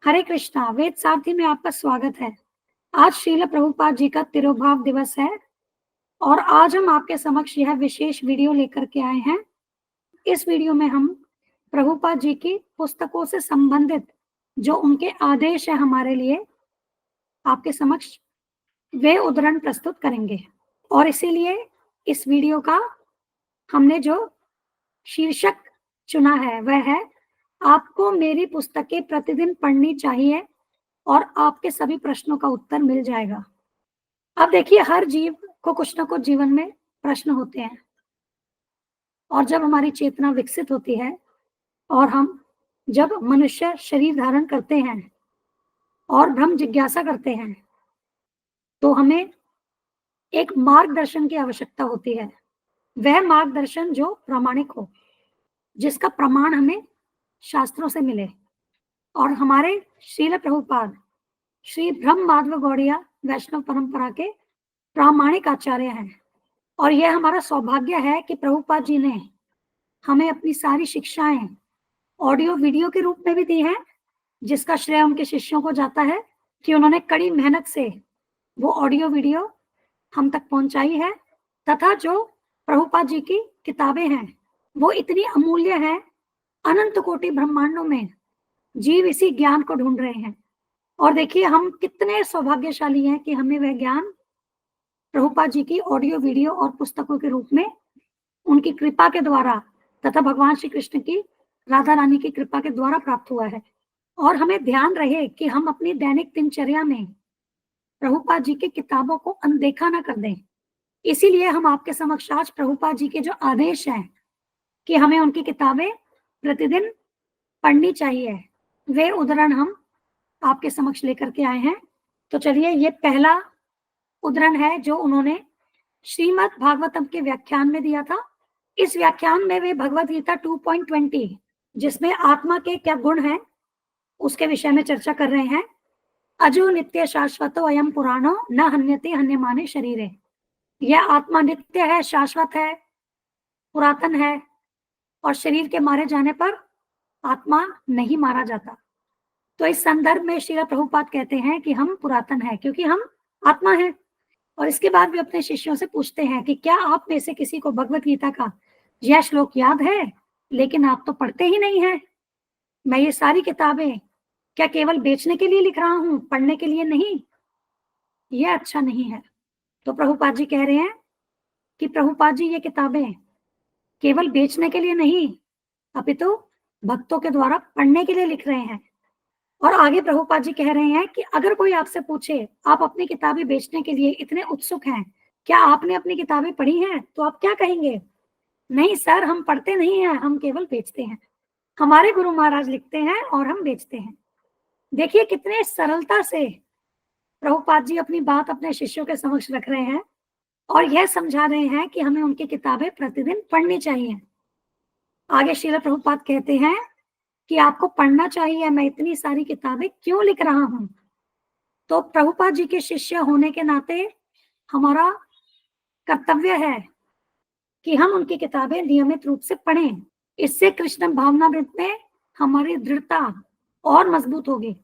हरे कृष्णा। वेद सारथी में आपका स्वागत है। आज श्रील प्रभुपाद जी का तिरोभाव दिवस है और आज हम आपके समक्ष यह विशेष वीडियो लेकर के आए हैं। इस वीडियो में हम प्रभुपाद जी की पुस्तकों से संबंधित जो उनके आदेश है हमारे लिए आपके समक्ष वे उद्धरण प्रस्तुत करेंगे। और इसीलिए इस वीडियो का हमने जो शीर्षक चुना है वह है आपको मेरी पुस्तकें प्रतिदिन पढ़नी चाहिए और आपके सभी प्रश्नों का उत्तर मिल जाएगा। अब देखिए, हर जीव को कुछ ना कुछ जीवन में प्रश्न होते हैं और जब हमारी चेतना विकसित होती है और हम जब मनुष्य शरीर धारण करते हैं और ब्रह्म जिज्ञासा करते हैं तो हमें एक मार्गदर्शन की आवश्यकता होती है। वह मार्गदर्शन जो प्रामाणिक हो, जिसका प्रमाण हमें शास्त्रों से मिले। और हमारे श्रील प्रभुपाद श्री ब्रह्म माधव गौड़िया वैष्णव परंपरा के प्रामाणिक आचार्य हैं और यह हमारा सौभाग्य है कि प्रभुपाद जी ने हमें अपनी सारी शिक्षाएं ऑडियो वीडियो के रूप में भी दी हैं, जिसका श्रेय उनके शिष्यों को जाता है कि उन्होंने कड़ी मेहनत से वो ऑडियो वीडियो हम तक पहुंचाई है। तथा जो प्रभुपाद जी की किताबें हैं वो इतनी अमूल्य है, अनंत कोटि ब्रह्मांडों में जीव इसी ज्ञान को ढूंढ रहे हैं। और देखिए, हम कितने सौभाग्यशाली हैं कि हमें वह ज्ञान प्रभुपाद जी की ऑडियो वीडियो और पुस्तकों के रूप में उनकी कृपा के द्वारा तथा भगवान श्री कृष्ण की राधा रानी की कृपा के द्वारा प्राप्त हुआ है। और हमें ध्यान रहे कि हम अपनी दैनिक दिनचर्या में प्रभुपाद जी की किताबों को अनदेखा ना कर दें। इसीलिए हम आपके समक्ष आज प्रभुपाद जी के जो आदेश हैं कि हमें उनकी किताबें प्रतिदिन पढ़नी चाहिए, वे उद्धरण हम आपके समक्ष लेकर के आए हैं। तो चलिए, ये पहला उद्धरण है जो उन्होंने श्रीमद् भागवतम के व्याख्यान में दिया था। इस व्याख्यान में वे भगवद गीता 2.20 जिसमें आत्मा के क्या गुण हैं उसके विषय में चर्चा कर रहे हैं। अजो नित्य शाश्वतो अयम पुराणो न हन्यते हन्यमाने शरीरे। यह आत्मा नित्य है, शाश्वत है, पुरातन है और शरीर के मारे जाने पर आत्मा नहीं मारा जाता। तो इस संदर्भ में श्रील प्रभुपाद कहते हैं कि हम पुरातन हैं क्योंकि हम आत्मा हैं। और इसके बाद भी अपने शिष्यों से पूछते हैं कि क्या आप में से किसी को भगवत गीता का यह श्लोक याद है, लेकिन आप तो पढ़ते ही नहीं हैं। मैं ये सारी किताबें क्या केवल बेचने के लिए लिख रहा हूं, पढ़ने के लिए नहीं? यह अच्छा नहीं है। तो प्रभुपाद जी कह रहे हैं कि प्रभुपाद जी ये किताबें केवल बेचने के लिए नहीं अपितु भक्तों के द्वारा पढ़ने के लिए लिख रहे हैं। और आगे प्रभुपाद जी कह रहे हैं कि अगर कोई आपसे पूछे आप अपनी किताबें बेचने के लिए इतने उत्सुक हैं, क्या आपने अपनी किताबें पढ़ी हैं, तो आप क्या कहेंगे? नहीं सर, हम पढ़ते नहीं हैं, हम केवल बेचते हैं। हमारे गुरु महाराज लिखते हैं और हम बेचते हैं। देखिए कितने सरलता से प्रभुपाद जी अपनी बात अपने शिष्यों के समक्ष रख रहे हैं और यह समझा रहे हैं कि हमें उनकी किताबें प्रतिदिन पढ़नी चाहिए। आगे श्रील प्रभुपाद कहते हैं कि आपको पढ़ना चाहिए, मैं इतनी सारी किताबें क्यों लिख रहा हूं? तो प्रभुपाद जी के शिष्य होने के नाते हमारा कर्तव्य है कि हम उनकी किताबें नियमित रूप से पढ़ें। इससे कृष्ण भावनामृत में हमारी दृढ़ता और मजबूत होगी।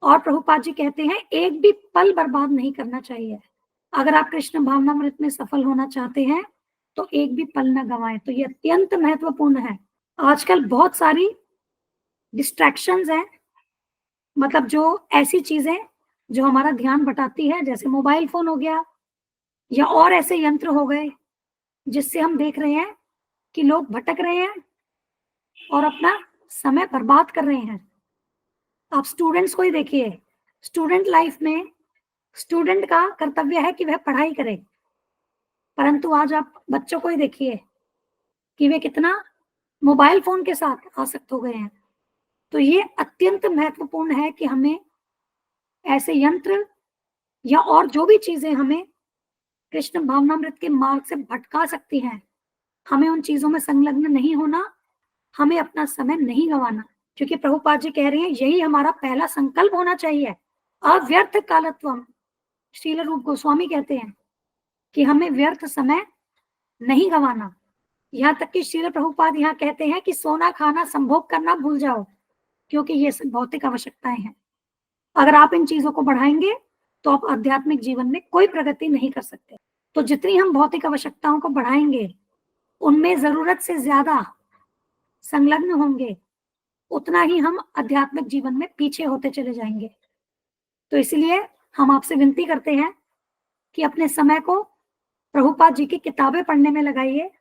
और प्रभुपाद जी कहते हैं एक भी पल बर्बाद नहीं करना चाहिए। अगर आप कृष्ण भावनामृत में सफल होना चाहते हैं तो एक भी पल न गंवाएं। तो ये अत्यंत महत्वपूर्ण है। आजकल बहुत सारी डिस्ट्रैक्शंस हैं, मतलब जो ऐसी चीजें जो हमारा ध्यान भटाती है, जैसे मोबाइल फोन हो गया या और ऐसे यंत्र हो गए जिससे हम देख रहे हैं कि लोग भटक रहे हैं और अपना समय बर्बाद कर रहे हैं। आप स्टूडेंट्स को ही देखिए, स्टूडेंट लाइफ में स्टूडेंट का कर्तव्य है कि वह पढ़ाई करे, परंतु आज आप बच्चों को ही देखिए कि वे कितना मोबाइल फोन के साथ आसक्त हो गए हैं। तो ये अत्यंत महत्वपूर्ण है कि हमें ऐसे यंत्र या और जो भी चीजें हमें कृष्ण भावनामृत के मार्ग से भटका सकती हैं, हमें उन चीजों में संलग्न नहीं होना, हमें अपना समय नहीं गंवाना। क्योंकि प्रभुपाद जी कह रहे हैं यही हमारा पहला संकल्प होना चाहिए, अव्यर्थ कालत्वम। श्रील रूप गोस्वामी कहते हैं कि हमें व्यर्थ समय नहीं गंवाना। यहाँ तक कि श्रील प्रभुपाद यहाँ कहते हैं कि सोना खाना संभोग करना भूल जाओ, क्योंकि ये सब भौतिक आवश्यकताएं हैं। अगर आप इन चीजों को बढ़ाएंगे तो आप आध्यात्मिक जीवन में कोई प्रगति नहीं कर सकते। तो जितनी हम भौतिक आवश्यकताओं को बढ़ाएंगे, उनमें जरूरत से ज्यादा संलग्न होंगे, उतना ही हम आध्यात्मिक जीवन में पीछे होते चले जाएंगे। तो इसलिए हम आपसे विनती करते हैं कि अपने समय को प्रभुपाद जी की किताबें पढ़ने में लगाइए,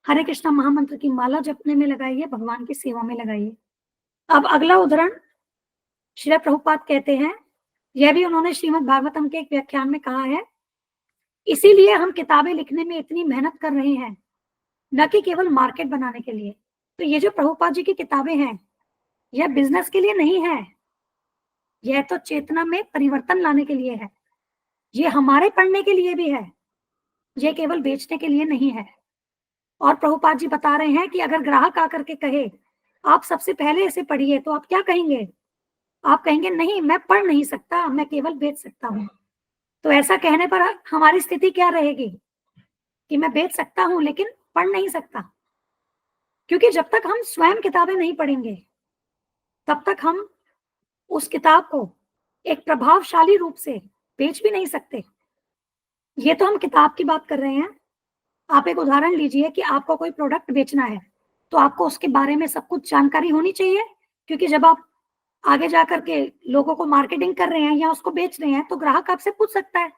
हरे कृष्णा महामंत्र की माला जपने में लगाइए, भगवान की सेवा में लगाइए। अब अगला उदाहरण श्री प्रभुपाद कहते हैं, यह भी उन्होंने श्रीमद् भागवतम के एक व्याख्यान में कहा है, इसीलिए हम किताबें लिखने में इतनी मेहनत कर रहे हैं, न कि केवल मार्केट बनाने के लिए। तो ये जो प्रभुपाद जी की किताबें हैं, यह बिजनेस के लिए नहीं है, यह तो चेतना में परिवर्तन लाने के लिए है, ये हमारे पढ़ने के लिए भी है, यह केवल बेचने के लिए नहीं है। और प्रभुपाद जी बता रहे हैं कि अगर ग्राहक आकर के कहे आप सबसे पहले इसे पढ़िए, तो आप क्या कहेंगे? आप कहेंगे नहीं, मैं पढ़ नहीं सकता, मैं केवल बेच सकता हूं। तो ऐसा कहने पर हमारी स्थिति क्या रहेगी कि मैं बेच सकता हूं लेकिन पढ़ नहीं सकता। क्योंकि जब तक हम स्वयं किताबें नहीं पढ़ेंगे, तब तक हम उस किताब को एक प्रभावशाली रूप से बेच भी नहीं सकते। ये तो हम किताब की बात कर रहे हैं। आप एक उदाहरण लीजिए कि आपको कोई प्रोडक्ट बेचना है, तो आपको उसके बारे में सब कुछ जानकारी होनी चाहिए, क्योंकि जब आप आगे जाकर के लोगों को मार्केटिंग कर रहे हैं या उसको बेच रहे हैं, तो ग्राहक आपसे पूछ सकता है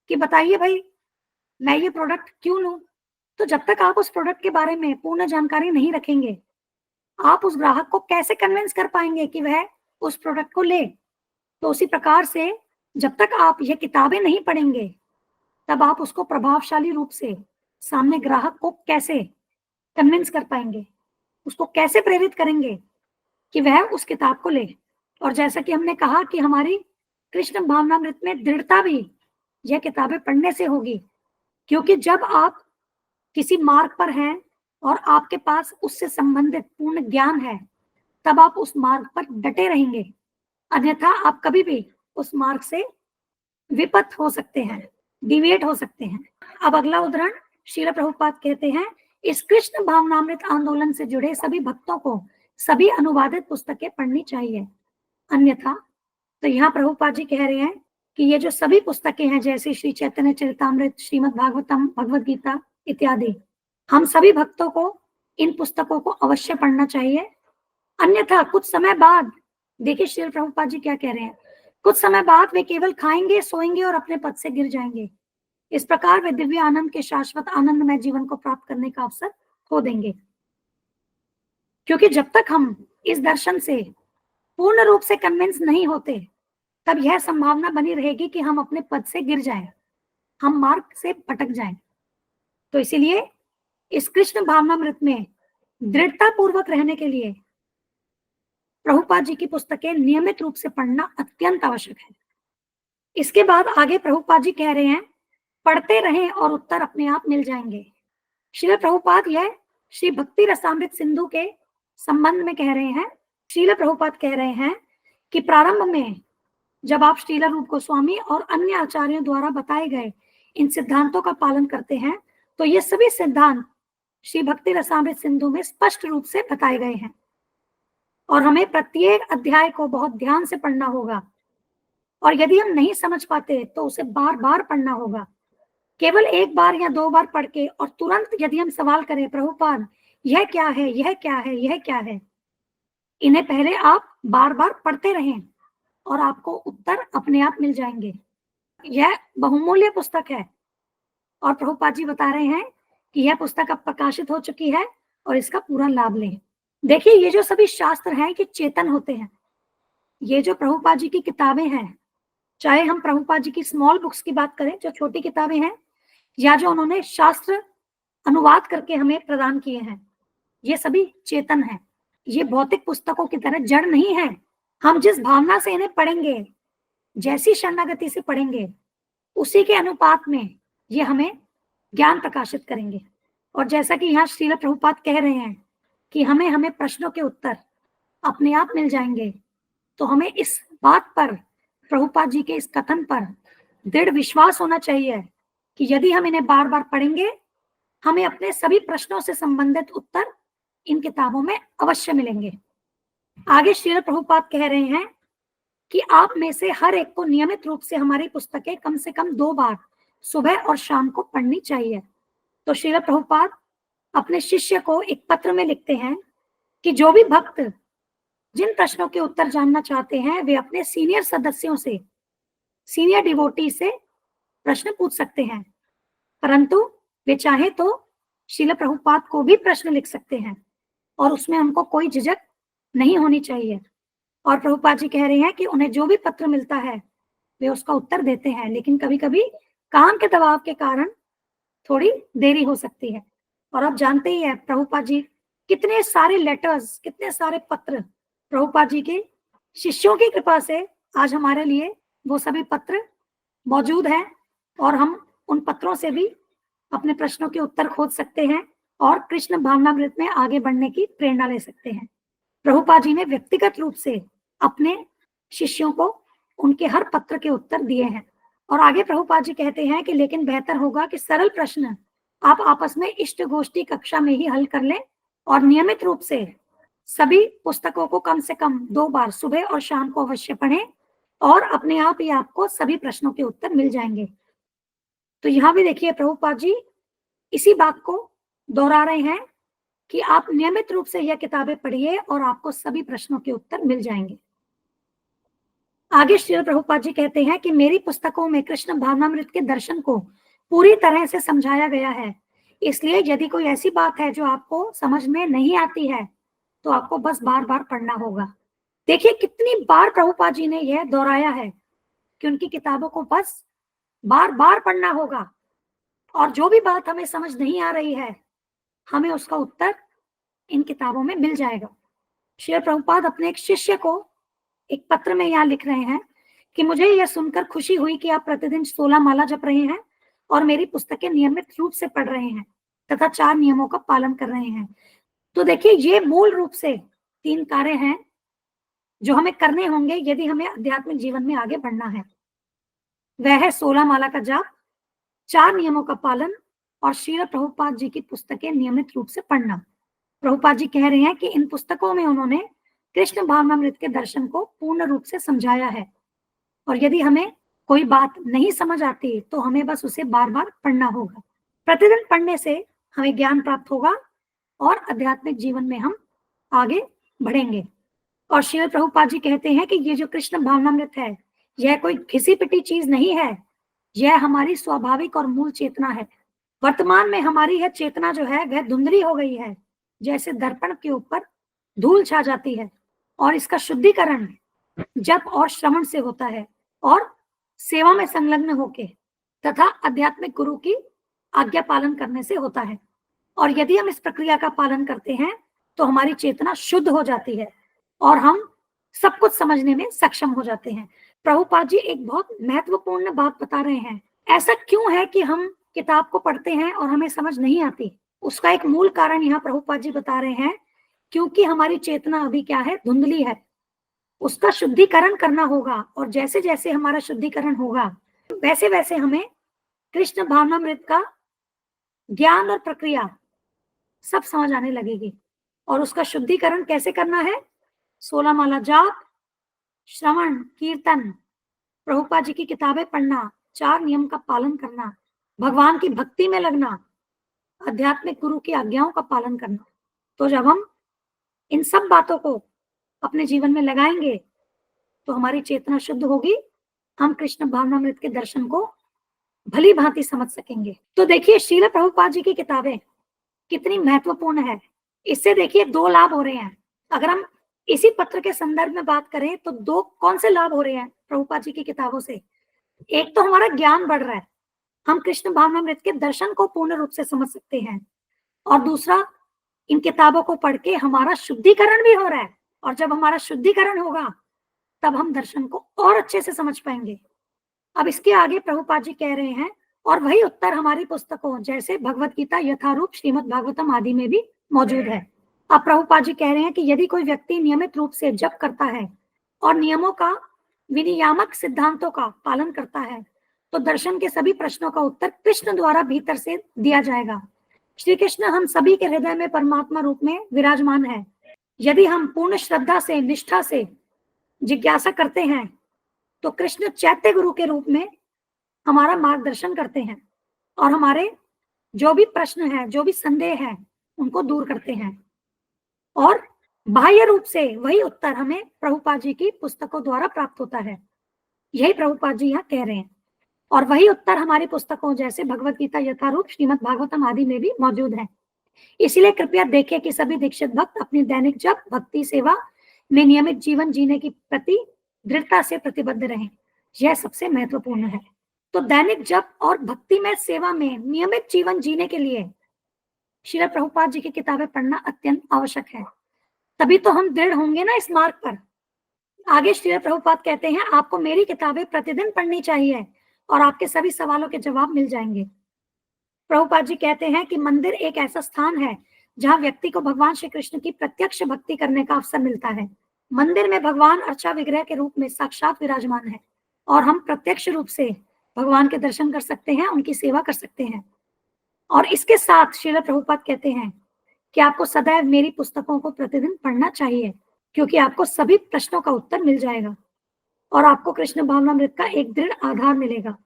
कि बताइए भाई, मैं ये प्रोडक्ट क्यों लूं। तो जब तक आप उस प्रोडक्ट के बारे में पूर्ण जानकारी नहीं रखेंगे, आप उस ग्राहक को कैसे कन्विंस कर पाएंगे कि वह उस प्रोडक्ट को ले। तो उसी प्रकार से जब तक आप ये किताबें नहीं पढ़ेंगे, तब आप उसको प्रभावशाली रूप से सामने ग्राहक को कैसे कन्विंस कर पाएंगे, उसको कैसे प्रेरित करेंगे कि वह उस किताब को ले। और जैसा कि हमने कहा कि हमारी कृष्ण भावनामृत में दृढ़ता भी यह किताबें पढ़ने से होगी, क्योंकि जब आप किसी मार्ग पर हैं और आपके पास उससे संबंधित पूर्ण ज्ञान है, तब आप उस मार्ग पर डटे रहेंगे, अन्यथा आप कभी भी उस मार्ग से विपथ हो सकते हैं, डिविएट हो सकते हैं। अब अगला उदाहरण श्रील प्रभुपाद कहते हैं, इस कृष्ण भावनामृत आंदोलन से जुड़े सभी भक्तों को सभी अनुवादित पुस्तकें पढ़नी चाहिए, अन्यथा। तो यहाँ प्रभुपाद जी कह रहे हैं कि ये जो सभी पुस्तकें हैं, जैसे श्री चैतन्य चरितामृत, श्रीमद् भागवतम, भगवद गीता इत्यादि, हम सभी भक्तों को इन पुस्तकों को अवश्य पढ़ना चाहिए, अन्यथा कुछ समय बाद, देखिए श्री प्रभुपाद जी क्या कह रहे हैं, कुछ समय बाद वे केवल खाएंगे, सोएंगे और अपने पद से गिर जाएंगे। इस प्रकार वे दिव्य आनंद के शाश्वत आनंदमय जीवन को प्राप्त करने का अवसर खो देंगे। क्योंकि जब तक हम इस दर्शन से पूर्ण रूप से कन्विंस नहीं होते, तब यह संभावना बनी रहेगी कि हम अपने पद से गिर जाएं, हम मार्ग से भटक जाएं। तो इसीलिए इस कृष्ण भावनामृत में दृढ़ता पूर्वक रहने के लिए प्रभुपाद जी की पुस्तकें नियमित रूप से पढ़ना अत्यंत आवश्यक है। इसके बाद आगे प्रभुपाद जी कह रहे हैं, पढ़ते रहें और उत्तर अपने आप मिल जाएंगे। श्रील प्रभुपाद यह श्री भक्ति रसामृत सिंधु के संबंध में कह रहे हैं। श्रील प्रभुपाद कह रहे हैं कि प्रारंभ में जब आप श्रील रूप गोस्वामी और अन्य आचार्यों द्वारा बताए गए इन सिद्धांतों का पालन करते हैं, तो ये सभी सिद्धांत श्री भक्ति रसामृत सिंधु में स्पष्ट रूप से बताए गए हैं, और हमें प्रत्येक अध्याय को बहुत ध्यान से पढ़ना होगा। और यदि हम नहीं समझ पाते तो उसे बार बार पढ़ना होगा। केवल एक बार या दो बार पढ़ के और तुरंत यदि हम सवाल करें, प्रभुपाद यह क्या है, यह क्या है, यह क्या है, इन्हें पहले आप बार बार पढ़ते रहें और आपको उत्तर अपने आप मिल जाएंगे। यह बहुमूल्य पुस्तक है और प्रभुपाद जी बता रहे हैं कि यह पुस्तक अब प्रकाशित हो चुकी है और इसका पूरा लाभ लें। देखिए, ये जो सभी शास्त्र हैं कि चेतन होते हैं। ये जो प्रभुपाद जी की किताबें हैं, चाहे हम प्रभुपाद जी की स्मॉल बुक्स की बात करें, जो छोटी किताबें हैं, या जो उन्होंने शास्त्र अनुवाद करके हमें प्रदान किए हैं, ये सभी चेतन हैं। ये भौतिक पुस्तकों की तरह जड़ नहीं है। हम जिस भावना से इन्हें पढ़ेंगे, जैसी शरणागति से पढ़ेंगे, उसी के अनुपात में ये हमें ज्ञान प्रकाशित करेंगे। और जैसा कि यहाँ श्रील प्रभुपाद कह रहे हैं कि हमें प्रश्नों के उत्तर अपने आप मिल जाएंगे, तो हमें इस बात पर, प्रभुपाद जी के इस कथन पर दृढ़ विश्वास होना चाहिए कि यदि हम इन्हें बार बार पढ़ेंगे, हमें अपने सभी प्रश्नों से संबंधित उत्तर इन किताबों में अवश्य मिलेंगे। आगे श्रील प्रभुपाद कह रहे हैं कि आप में से हर एक को नियमित रूप से हमारी पुस्तकें कम से कम 2 बार सुबह और शाम को पढ़नी चाहिए। तो श्रील प्रभुपाद अपने शिष्य को एक पत्र में लिखते हैं कि जो भी भक्त जिन प्रश्नों के उत्तर जानना चाहते हैं वे अपने सीनियर सदस्यों से, सीनियर डिवोटी से प्रश्न पूछ सकते हैं, परंतु वे चाहे तो श्रील प्रभुपाद को भी प्रश्न लिख सकते हैं और उसमें उनको कोई झिझक नहीं होनी चाहिए। और प्रभुपाद जी कह रहे हैं कि उन्हें जो भी पत्र मिलता है वे उसका उत्तर देते हैं, लेकिन कभी कभी काम के दबाव के कारण थोड़ी देरी हो सकती है। और आप जानते ही है प्रभुपाद जी कितने सारे लेटर्स, कितने सारे पत्र प्रभुपाद जी के शिष्यों की कृपा से आज हमारे लिए वो सभी पत्र मौजूद हैं और हम उन पत्रों से भी अपने प्रश्नों के उत्तर खोज सकते हैं और कृष्ण भावनामृत में आगे बढ़ने की प्रेरणा ले सकते हैं। प्रभुपाद जी ने व्यक्तिगत रूप से अपने शिष्यों को उनके हर पत्र के उत्तर दिए हैं। और आगे प्रभुपाद जी कहते हैं कि लेकिन बेहतर होगा कि सरल प्रश्न आप आपस में इष्ट गोष्ठी कक्षा में ही हल कर लें और नियमित रूप से सभी पुस्तकों को कम से कम 2 बार सुबह और शाम को अवश्य पढ़ें और अपने आप ही आपको सभी प्रश्नों के उत्तर मिल जाएंगे। तो यहाँ भी देखिए प्रभुपाद जी इसी बात को दोहरा रहे हैं कि आप नियमित रूप से यह किताबें पढ़िए और आपको सभी प्रश्नों के उत्तर मिल जाएंगे। आगे श्रील प्रभुपाद जी कहते हैं कि मेरी पुस्तकों में कृष्ण भावनामृत के दर्शन को पूरी तरह से समझाया गया है, इसलिए यदि कोई ऐसी बात है जो आपको समझ में नहीं आती है तो आपको बस बार बार पढ़ना होगा। देखिए कितनी बार प्रभुपाद जी ने यह दोहराया है कि उनकी किताबों को बस बार बार पढ़ना होगा और जो भी बात हमें समझ नहीं आ रही है हमें उसका उत्तर इन किताबों में मिल जाएगा। श्रील प्रभुपाद अपने एक शिष्य को एक पत्र में यहाँ लिख रहे हैं कि मुझे यह सुनकर खुशी हुई कि आप प्रतिदिन 16 माला जप रहे हैं और मेरी पुस्तकें नियमित रूप से पढ़ रहे हैं तथा 4 नियमों का पालन कर रहे हैं। तो देखिए ये मूल रूप से 3 कार्य हैं जो हमें करने होंगे यदि हमें आध्यात्मिक जीवन में आगे बढ़ना है। वह है 16 माला का जाप, 4 नियमों का पालन और श्रील प्रभुपाद जी की पुस्तकें नियमित रूप से पढ़ना। प्रभुपाद जी कह रहे हैं कि इन पुस्तकों में उन्होंने कृष्ण भावनामृत के दर्शन को पूर्ण रूप से समझाया है और यदि हमें कोई बात नहीं समझ आती तो हमें बस उसे बार बार पढ़ना होगा। प्रतिदिन पढ़ने से हमें ज्ञान प्राप्त होगा और आध्यात्मिक जीवन में हम आगे बढ़ेंगे। और श्रील प्रभुपाद जी कहते हैं कि ये जो कृष्ण भावनामृत है यह कोई घिसी पिटी चीज नहीं है, यह हमारी स्वाभाविक और मूल चेतना है। वर्तमान में हमारी यह चेतना जो है वह धुंधली हो गई है, जैसे दर्पण के ऊपर धूल छा जाती है, और इसका शुद्धिकरण जप और श्रवण से होता है और सेवा में संलग्न होके तथा आध्यात्मिक गुरु की आज्ञा पालन करने से होता है। और यदि हम इस प्रक्रिया का पालन करते हैं तो हमारी चेतना शुद्ध हो जाती है और हम सब कुछ समझने में सक्षम हो जाते हैं। प्रभुपाद जी एक बहुत महत्वपूर्ण बात बता रहे हैं। ऐसा क्यों है कि हम किताब को पढ़ते हैं और हमें समझ नहीं आती? उसका एक मूल कारण यहाँ प्रभुपाद जी बता रहे हैं, क्योंकि हमारी चेतना अभी क्या है, धुंधली है। उसका शुद्धिकरण करना होगा और जैसे जैसे हमारा शुद्धिकरण होगा वैसे वैसे हमें कृष्ण भावनामृत का ज्ञान और प्रक्रिया सब समझ आने लगेगी। और उसका शुद्धिकरण कैसे करना है? 16 माला जाप, श्रवण कीर्तन, प्रभुपाद जी की किताबें पढ़ना, 4 नियम का पालन करना, भगवान की भक्ति में लगना, आध्यात्मिक गुरु की आज्ञाओं का पालन करना। तो जब हम इन सब बातों को अपने जीवन में लगाएंगे तो हमारी चेतना शुद्ध होगी, हम कृष्ण भावनामृत के दर्शन को भली भांति समझ सकेंगे। तो देखिए श्रील प्रभुपाद जी की किताबें कितनी महत्वपूर्ण है। इससे देखिए 2 लाभ हो रहे हैं। अगर हम इसी पत्र के संदर्भ में बात करें तो 2 कौन से लाभ हो रहे हैं प्रभुपाद जी की किताबों से? एक तो हमारा ज्ञान बढ़ रहा है, हम कृष्ण भावनामृत के दर्शन को पूर्ण रूप से समझ सकते हैं, और दूसरा इन किताबों को पढ़ के हमारा शुद्धिकरण भी हो रहा है, और जब हमारा शुद्धिकरण होगा तब हम दर्शन को और अच्छे से समझ पाएंगे। अब इसके आगे प्रभुपाद जी कह रहे हैं, और वही उत्तर हमारी पुस्तकों जैसे भगवत गीता, यथारूप, श्रीमद् भागवतम आदि में भी मौजूद है। अब प्रभुपाद जी कह रहे हैं कि यदि कोई व्यक्ति नियमित रूप से जप करता है और नियमों का, विनियामक सिद्धांतों का पालन करता है तो दर्शन के सभी प्रश्नों का उत्तर कृष्ण द्वारा भीतर से दिया जाएगा। श्री कृष्ण हम सभी के हृदय में परमात्मा रूप में विराजमान है। यदि हम पूर्ण श्रद्धा से, निष्ठा से जिज्ञासा करते हैं तो कृष्ण चैत्य गुरु के रूप में हमारा मार्गदर्शन करते हैं और हमारे जो भी प्रश्न है, जो भी संदेह है, उनको दूर करते हैं। और बाह्य रूप से वही उत्तर हमें प्रभुपाद जी की पुस्तकों द्वारा प्राप्त होता है। यही प्रभुपाद जी यहाँ कह रहे हैं। और वही उत्तर हमारी पुस्तकों जैसे भगवत गीता, यथारूप, श्रीमद् भागवतम आदि में भी मौजूद है। इसलिए कृपया देखें कि सभी दीक्षित भक्त अपनी दैनिक जप, भक्ति सेवा में नियमित जीवन जीने की प्रति दृढ़ता से प्रतिबद्ध रहें। यह सबसे महत्वपूर्ण है। तो दैनिक जप और भक्ति में सेवा में नियमित जीवन जीने के लिए श्रील प्रभुपाद जी की किताबें पढ़ना अत्यंत आवश्यक है। तभी तो हम दृढ़ होंगे ना इस मार्ग पर। आगे श्रील प्रभुपाद कहते हैं, आपको मेरी किताबें प्रतिदिन पढ़नी चाहिए और आपके सभी सवालों के जवाब मिल जाएंगे। प्रभुपाद जी कहते हैं कि मंदिर एक ऐसा स्थान है जहां व्यक्ति को भगवान श्री कृष्ण की प्रत्यक्ष भक्ति करने का अवसर मिलता है। मंदिर में भगवान अर्चा विग्रह के रूप में साक्षात विराजमान है और हम प्रत्यक्ष रूप से भगवान के दर्शन कर सकते हैं, उनकी सेवा कर सकते हैं। और इसके साथ श्रील प्रभुपाद कहते हैं कि आपको सदैव मेरी पुस्तकों को प्रतिदिन पढ़ना चाहिए, क्योंकि आपको सभी प्रश्नों का उत्तर मिल जाएगा और आपको कृष्ण भावनामृत का एक दृढ़ आधार मिलेगा।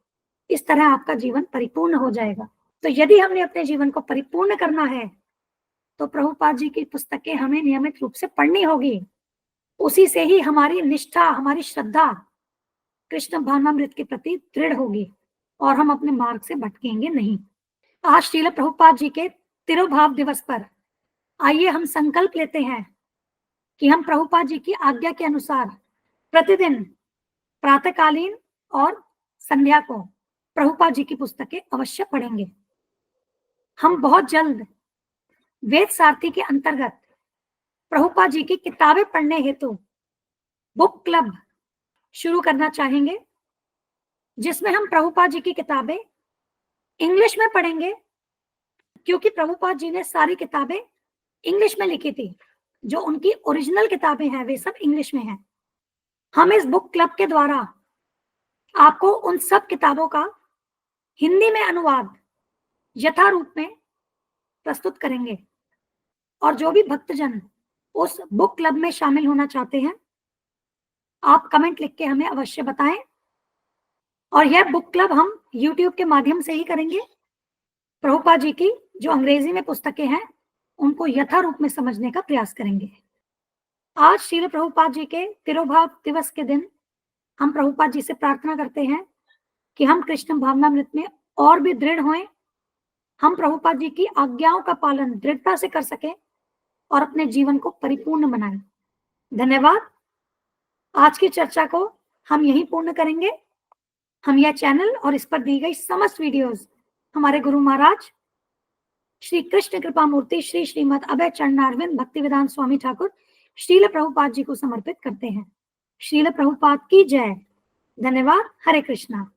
इस तरह आपका जीवन परिपूर्ण हो जाएगा। तो यदि हमने अपने जीवन को परिपूर्ण करना है तो प्रभुपाद जी की पुस्तकें हमें नियमित रूप से पढ़नी होगी। उसी से ही हमारी निष्ठा, हमारी श्रद्धा कृष्ण भावनामृत के प्रति दृढ़ होगी और हम अपने मार्ग से भटकेंगे नहीं। आज श्रील प्रभुपाद जी के तिरुभाव दिवस पर आइए हम संकल्प लेते हैं कि हम प्रभुपाद जी की आज्ञा के अनुसार प्रतिदिन प्रातःकालीन और संध्या को प्रभुपाद जी की पुस्तकें अवश्य पढ़ेंगे। हम बहुत जल्द वेद सारथी के अंतर्गत प्रभुपाद जी की किताबें पढ़ने हेतु बुक क्लब शुरू करना चाहेंगे, जिसमें हम प्रभुपाद जी की किताबें इंग्लिश में पढ़ेंगे, क्योंकि प्रभुपाद जी ने सारी किताबें इंग्लिश में लिखी थी। जो उनकी ओरिजिनल किताबें हैं वे सब इंग्लिश में हैं। हम इस बुक क्लब के द्वारा आपको उन सब किताबों का हिंदी में अनुवाद यथारूप में प्रस्तुत करेंगे। और जो भी भक्तजन उस बुक क्लब में शामिल होना चाहते हैं, आप कमेंट लिख के हमें अवश्य बताएं। और यह बुक क्लब हम YouTube के माध्यम से ही करेंगे। प्रभुपाद जी की जो अंग्रेजी में पुस्तकें हैं उनको यथारूप में समझने का प्रयास करेंगे। आज श्रील प्रभुपाद जी के तिरुभाव दिवस के दिन हम प्रभुपाद जी से प्रार्थना करते हैं कि हम कृष्ण भावनामृत में और भी दृढ़ होएं, हम प्रभुपाद जी की आज्ञाओं का पालन दृढ़ता से कर सकें और अपने जीवन को परिपूर्ण बनाएं। धन्यवाद। आज की चर्चा को हम यहीं पूर्ण करेंगे। हम यह चैनल और इस पर दी गई समस्त वीडियोस हमारे गुरु महाराज श्री कृष्ण कृपा मूर्ति श्री श्रीमद अभय चरणारविंद भक्तिवेदांत स्वामी ठाकुर श्रील प्रभुपाद जी को समर्पित करते हैं। श्रील प्रभुपाद की जय। धन्यवाद। हरे कृष्णा।